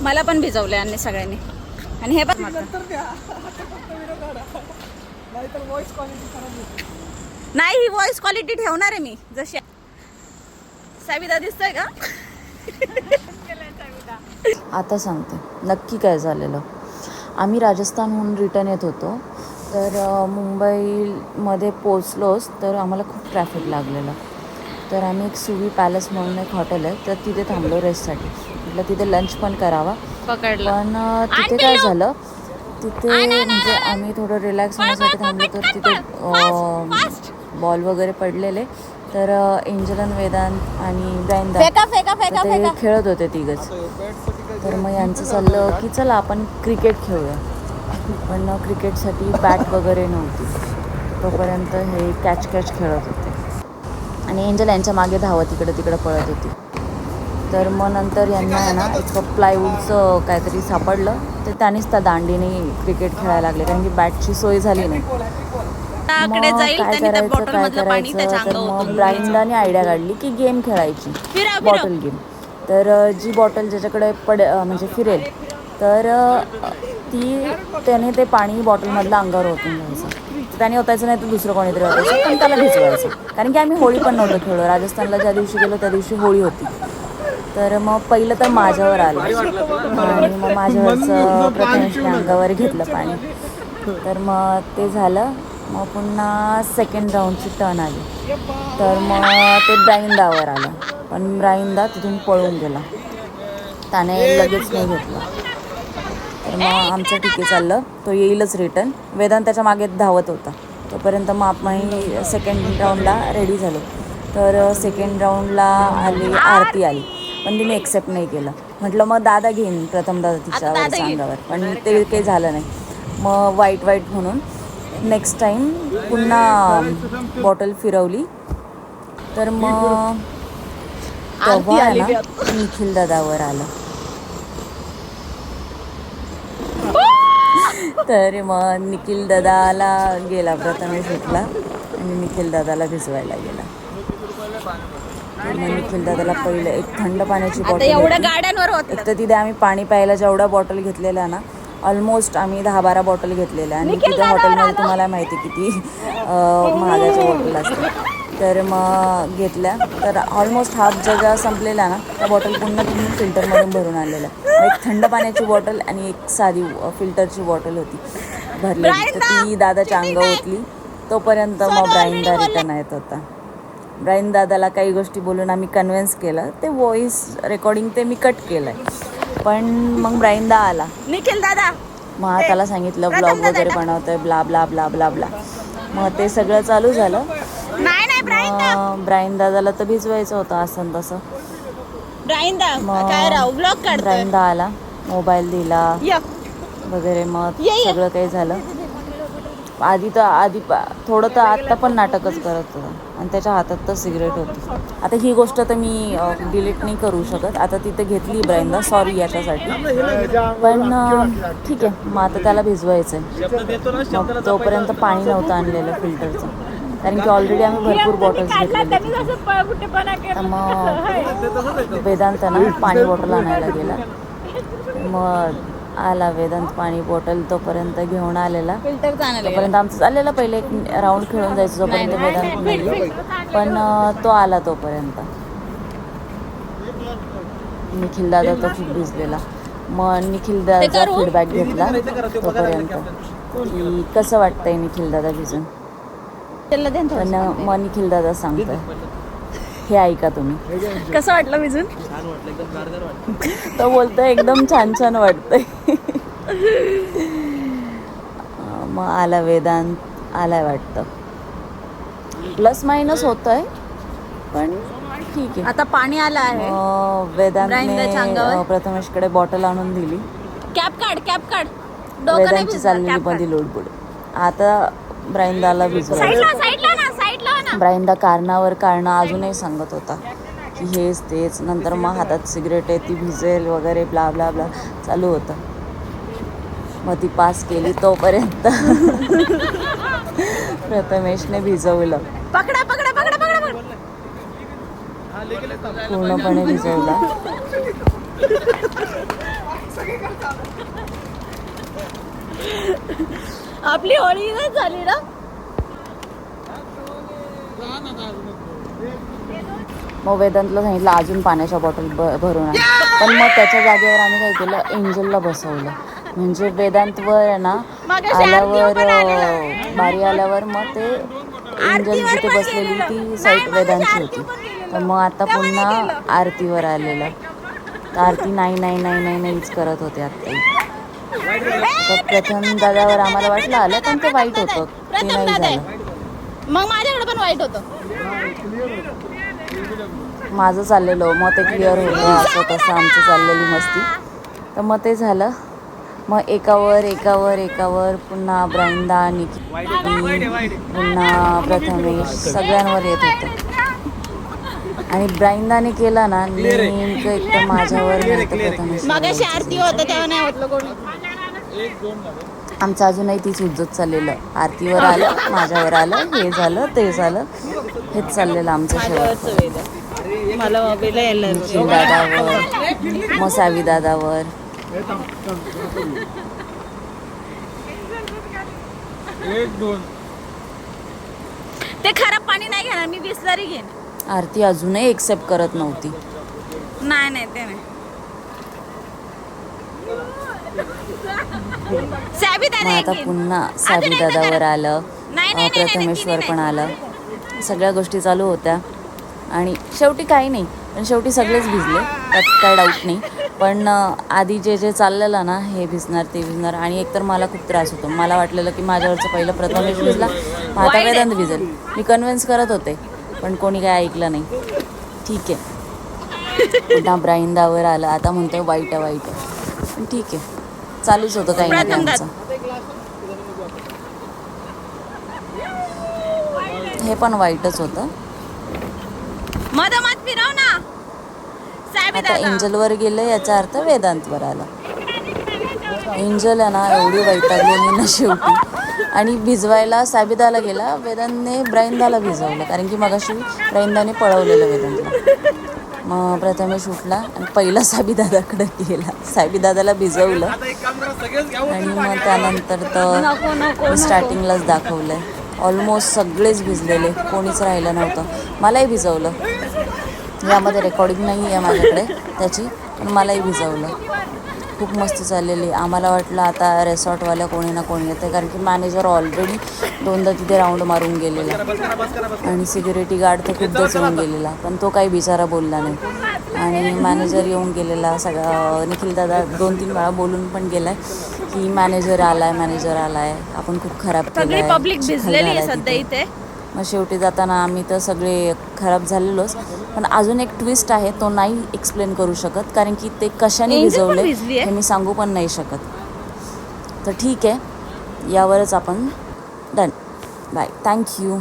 मला पण भिजवलं यांनी सगळ्यांनी. आणि हे बघ नाही, ही व्हॉइस क्वालिटी ठेवणार आहे मी जशी. साविदा दिसतोय का? आता सांगते नक्की काय झालेलं. आम्ही राजस्थानहून रिटर्न येत होतो, तर मुंबईमध्ये पोचलोच तर आम्हाला खूप ट्रॅफिक लागलेलं. तर आम्ही एक सुवी पॅलेस म्हणून एक हॉटेल आहे, तर तिथे थांबलो रेस्टसाठी. म्हटलं तिथे लंच पण करावा. पकडलं. पण तिथे काय झालं, तिथे म्हणजे आम्ही थोडं रिलॅक्स होण्यासाठी थांबलो, तर तिथे बॉल वगैरे पडलेले. तर एंजल आणि वेदांत आणि ब्रायंदा ते खेळत होते तिघच. तर मग यांचं चाललं की चला आपण क्रिकेट खेळूया. पण क्रिकेटसाठी बॅट वगैरे नव्हती. तोपर्यंत हे कॅच खेळत होते आणि एंजल यांच्या मागे धावत इकडं तिकडं पळत होती. तर मग नंतर यांना आहे ना एक प्लायवूडचं काहीतरी सापडलं, तर त्यानेच त्या दांडीने क्रिकेट खेळायला लागले, कारण की बॅटची सोय झाली नाही. मग काय करायचं तर मग ब्राइंडाने आयडिया काढली की गेम खेळायची, बॉटल गेम. तर जी बॉटल ज्याच्याकडे म्हणजे फिरेल, तर त्याने ते पाणी बॉटलमधलं अंगावर ओतून घ्यायचं. त्याने ओतायचं नाही तर दुसरं कोणीतरी ओतायचं, पण त्याला भिजवायचं. कारण की आम्ही होळी पण नव्हतं खेळलो. राजस्थानला ज्या दिवशी गेलो त्या दिवशी होळी होती. तर मग पहिलं तर माझ्यावर आलं आणि मग माझ्यावरचं प्रथमेशने अंगावर घेतलं पाणी. तर मग ते झालं. मग पुन्हा सेकंड राऊंडची टर्न आली, तर मग ते ब्राइंदावर आलं. पण ब्राइंदा तिथून पळून गेला, त्याने लगेच नाही घेतलं. तर मग आमचं ठीक आहे चाललं, तो येईलच रिटर्न. वेदांत त्याच्या मागे धावत होता. तोपर्यंत मग आपण सेकंड राऊंडला रेडी झालो. तर सेकंड राऊंडला आरती आली, पण तिने एक्सेप्ट नाही केलं. म्हटलं मग दादा घेईन प्रथम दादा तिच्या अंगावर, पण ते काही झालं नाही. मग वाईट म्हणून नेक्स्ट टाईम पुन्हा बॉटल फिरवली. तर मग तेव्हा ना निखिल दादावर आलं. तर मग निखिल दादाला गेला, प्रथमेश उठला आणि निखिल दादाला भिजवायला गेला. मग निखिल दादाला पहिलं एक थंड पाण्याची बॉटल, एक तर तिथे आम्ही पाणी प्यायला जेवढ्या बॉटल घेतलेल्या ना, ऑलमोस्ट आम्ही 10-12 बॉटल घेतलेल्या. आणि तिथे हॉटेलमध्ये तुम्हाला माहिती किती महागाच्या बॉटल असतात. तर मग घेतल्या, तर ऑलमोस्ट हाफ जगा संपलेला ना, त्या बॉटल पुन्हा तुम्ही फिल्टरमधून भरून आणलेल्या. एक थंड पाण्याची बॉटल आणि एक साधी फिल्टरची बॉटल होती भरलेली, तर ती दादाच्या अंगावर ओतली. तोपर्यंत मग ब्राइंदा रिटर्न येत होता. ब्राइन दादाला काही गोष्टी बोलून आम्ही कन्व्हिन्स केलं. ते व्हॉइस रेकॉर्डिंग ते मी कट केलं आहे, पण मग ब्राइंदा आला. निखिल दादा मग त्याला सांगितलं ब्लॉग वगैरे बनवतोय blah blah blah blah blah. मग ते सगळं चालू झालं. मग ब्राइन दादाला तर भिजवायचं होतं असं तसं. ब्राइंदा आला, मोबाईल दिला वगैरे, मग सगळं काही झालं. आधी थोडं तर आत्ता पण नाटकच करत होता आणि त्याच्या हातात तर सिगरेट होती. आता ही गोष्ट तर मी डिलीट नाही करू शकत. आता तिथे घेतली ब्राइंदा, सॉरी याच्यासाठी, पण ठीक आहे. मग आता त्याला भिजवायचं आहे. मग तोपर्यंत पाणी नव्हतं आणलेलं फिल्टरचं, कारण की ऑलरेडी आम्ही भरपूर बॉटल्स घेतलेले. तर मग वेदांतानं पाणी बॉटल आणायला गेला. मग आला वेदांत पाणी बॉटल तोपर्यंत घेऊन आलेला. तोपर्यंत आमचं चाललेलं पहिले एक राऊंड खेळून जायचं, जोपर्यंत वेदांत नाही. पण तो आला तोपर्यंत निखिल दादा तो खूप भिजलेला. मग निखिल दादाचा फीडबॅक घेतला तोपर्यंत की कसं वाटतंय निखिल दादा भिजून. पण मग निखिल दादा सांगतोय, हे ऐका तुम्ही. कसं वाटलं भिजून? तो बोलतोय एकदम छान वाटतंय. मग आला वेदांत आलाय वाटतं. प्लस मायनस होतंय, पण ठीक आहे. आता पाणी आलं आहे. वेदांतने प्रथमेशकडे बॉटल आणून दिली. कॅप काढ. वेदांतची चाललेली मध्ये लोडबुड. आता ब्राइंदाला भिजवायचं. ब्राइंदा कारणं अजूनही सांगत होता की हेच तेच. नंतर मग हातात सिगरेट आहे, ती भिजेल वगैरे ब्ला ब्ला ब्ला चालू होतं. मग ती पास केली तोपर्यंत प्रथमेशने भिजवलं, पूर्णपणे भिजवला. आपली होळी नाही झाली ना. मग वेदांतला सांगितलं अजून पाण्याच्या बॉटल भरून आण. पण मग त्याच्या जागेवर आम्ही काय केलं, एंजलला बसवलं. म्हणजे वेदांतवर आहे ना आल्यावर बारी आल्यावर मग ते एंजल जिथे बसलेली ती साईड वेदांची होती. तर मग आता पुन्हा आरतीवर आलेलं. तर आरती नाहीच करत होते आत्ता. तर प्रथम दादावर आम्हाला वाटलं आलं, पण ते वाईट होतं, ते नाही झालं. मग माझ्याकडे पण वाईट होतं. माझं चाललेलं मग ते क्लिअर होतं, असं तसं आमचं चाललेली मस्ती. तर मग ते झालं. मग एकावर पुन्हा ब्राइंदा, निकी, पुन्हा प्रथमेश सगळ्यांवर येत होतं. आणि ब्राइंदाने केला ना नेमकं एक तर माझ्यावर नाही तर प्रथमेश. मगाशी आरती होतं तेव्हा नाही होतलं कोणी. आमचं अजूनही तीच उज्जत चाललेलं. आरतीवर आलं, माझ्यावर आलं, हे झालं ते झालं, हेच चाललेलं आमचं शेवटचं. मला निखिल दादावर, मग सावी दादावर. ते खराब पाणी नाही घेणार मी, बिसलरी घेईन. आरती अजूनही एक्सेप्ट करत नव्हती. नाही ते नाही. मग आता पुन्हा सावी दादावर आलं, प्रथमेश्वर पण आलं. सगळ्या गोष्टी चालू होत्या आणि शेवटी काही नाही, पण शेवटी सगळेच भिजले, त्यात काय डाऊट नाही. पण आधी जे चाललेलं ना, हे भिजणार ते भिजणार, आणि एकतर मला खूप त्रास होतो. मला वाटलेलं की माझ्यावरचं पहिलं प्रथमेश भिजला, मग आता वेदांत भिजेल. मी कन्व्हिन्स करत होते, पण कोणी काय ऐकलं नाही. ठीक आहे, पुन्हा ब्राइंदावर आलं. आता म्हणतोय वाईट आहे. पण ठीक आहे, चालूच होतं काही नाही आमचं. हे पण वाईटच होतं. मधोमध फिरव ना. आता एंजलवर गेलं, याचा अर्थ वेदांतवर आला. एंजल आहे ना एवढी वैतागलेली ना शेवटी. आणि भिजवायला साबिदाला गेला, वेदांतने ब्राइंदाला भिजवलं, कारण की मगाशी ब्राइंदाने पळवलेलं वेदांतला. मग प्रथमेश उठला आणि पहिला साबीदादाकडे गेला, साबीदादाला भिजवलं. आणि मग त्यानंतर तर स्टार्टिंगलाच दाखवलंय ऑलमोस्ट सगळेच भिजलेले, कोणीच राहिलं नव्हतं. मलाही भिजवलं. यामध्ये रेकॉर्डिंग नाही आहे माझ्याकडे त्याची, पण मलाही भिजवलं. खूप मस्त चाललेली. आम्हाला वाटलं आता रेसॉर्टवाल्या कोणी ना कोणी येते, कारण की मॅनेजर ऑलरेडी दोनदा तिथे राऊंड मारून गेलेला आणि सिक्युरिटी गार्ड तर खूपदाच येऊन गेलेला, पण तो काही बिचारा बोलला नाही. आणि मॅनेजर येऊन गेलेला सगळा. निखिल दादा 2-3 वेळा बोलून पण गेलाय की मॅनेजर आलाय, आपण खूप खराब केलं, पब्लिक भिजलेली आहे सध्या इथे. मग शेवटी जाताना आम्ही तर सगळे खराब झालेलोच. पण अजून एक ट्विस्ट आहे, तो नाही एक्सप्लेन करू शकत, कारण की ते कशाने भिजवले हे मी सांगू पण नाही शकत. तर ठीक आहे, यावरच आपण डन. Bye, thank you.